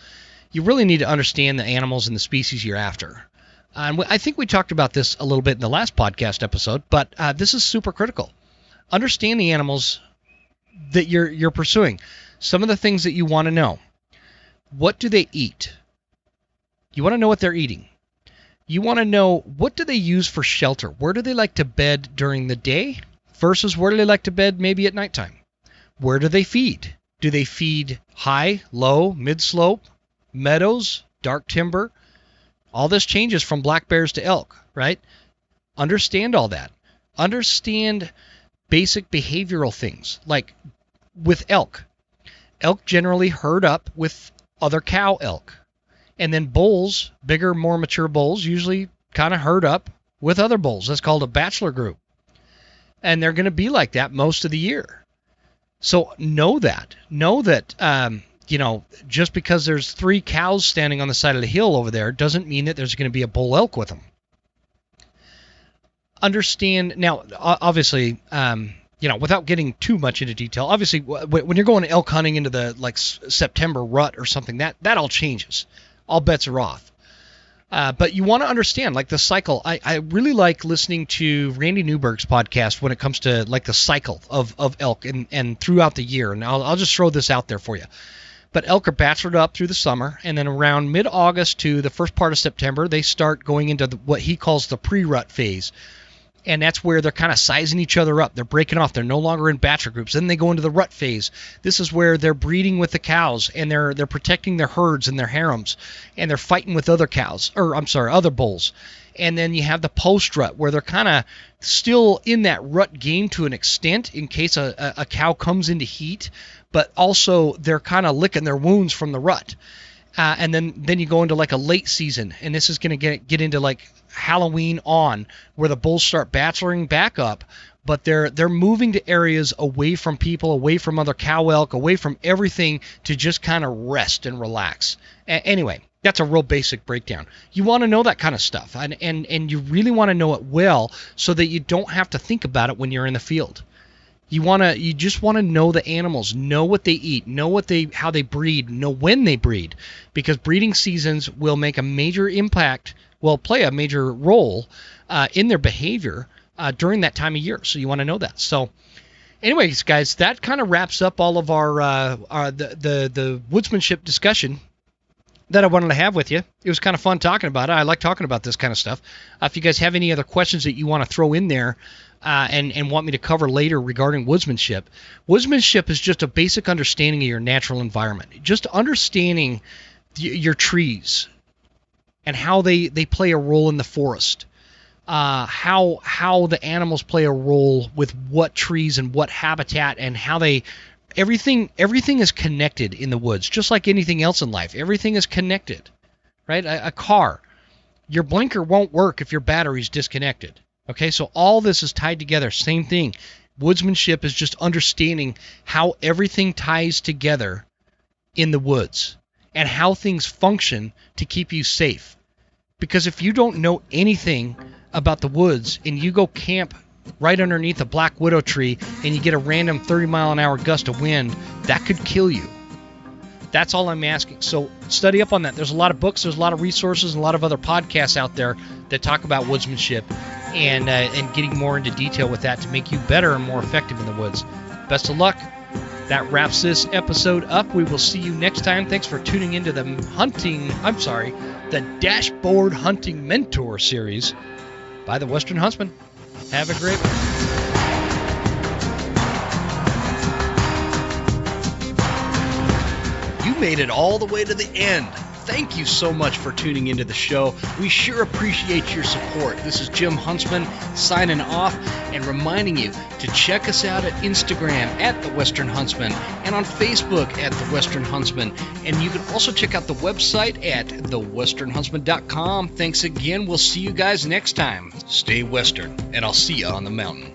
you really need to understand the animals and the species you're after. And I think we talked about this a little bit in the last podcast episode, but this is super critical. Understand the animals that you're pursuing. Some of the things that you want to know. What do they eat? You want to know what they're eating. You want to know, what do they use for shelter? Where do they like to bed during the day versus where do they like to bed maybe at nighttime? Where do they feed? Do they feed high, low, mid-slope, meadows, dark timber? All this changes from black bears to elk, right? Understand all that. Understand basic behavioral things. Like with elk generally herd up with other cow elk. And then bulls, bigger, more mature bulls, usually kind of herd up with other bulls. That's called a bachelor group. And they're going to be like that most of the year. So know that. Know that, just because there's 3 cows standing on the side of the hill over there doesn't mean that there's going to be a bull elk with them. Understand, now, obviously, without getting too much into detail, obviously, when you're going elk hunting into the, September rut or something, that all changes. All bets are off. But you want to understand, the cycle. I really like listening to Randy Newberg's podcast when it comes to, the cycle of elk and throughout the year. And I'll just throw this out there for you. But elk are bachelored up through the summer, and then around mid-August to the first part of September, they start going into what he calls the pre-rut phase. And that's where they're kind of sizing each other up. They're breaking off. They're no longer in bachelor groups. Then they go into the rut phase. This is where they're breeding with the cows, and they're protecting their herds and their harems, and they're fighting with other other bulls. And then you have the post-rut, where they're kind of still in that rut game to an extent in case a cow comes into heat, but also they're kind of licking their wounds from the rut. And then you go into a late season, and this is going to get into Halloween on, where the bulls start bacheloring back up, but they're moving to areas away from people, away from other cow elk, away from everything to just kind of rest and relax. Anyway, that's a real basic breakdown. You want to know that kind of stuff, and you really want to know it well so that you don't have to think about it when you're in the field. You just want to know the animals, know what they eat, know how they breed, know when they breed, because breeding seasons will make a major impact, play a major role in their behavior during that time of year. So you want to know that. So, anyways, guys, that kind of wraps up all of our the woodsmanship discussion that I wanted to have with you. It was kind of fun talking about it. I like talking about this kind of stuff. If you guys have any other questions that you want to throw in there and want me to cover later regarding woodsmanship, woodsmanship is just a basic understanding of your natural environment. Just understanding your trees and how they play a role in the forest. How the animals play a role with what trees and what habitat, and how everything is connected in the woods, just like anything else in life. Everything is connected, right? A car, your blinker won't work if your battery's disconnected. Okay, so all this is tied together. Same thing. Woodsmanship is just understanding how everything ties together in the woods and how things function to keep you safe. Because if you don't know anything about the woods and you go camp right underneath a black widow tree and you get a random 30-mile-an-hour gust of wind, that could kill you. That's all I'm asking. So study up on that. There's a lot of books, there's a lot of resources, and a lot of other podcasts out there that talk about woodsmanship and getting more into detail with that to make you better and more effective in the woods. Best of luck. That wraps this episode up. We will see you next time. Thanks for tuning into the Dashboard Hunting Mentor series by the Western Huntsman. Have a great one. You made it all the way to the end. Thank you so much for tuning into the show. We sure appreciate your support. This is Jim Huntsman signing off and reminding you to check us out at Instagram at The Western Huntsman and on Facebook at The Western Huntsman. And you can also check out the website at thewesternhuntsman.com. Thanks again. We'll see you guys next time. Stay Western, and I'll see you on the mountain.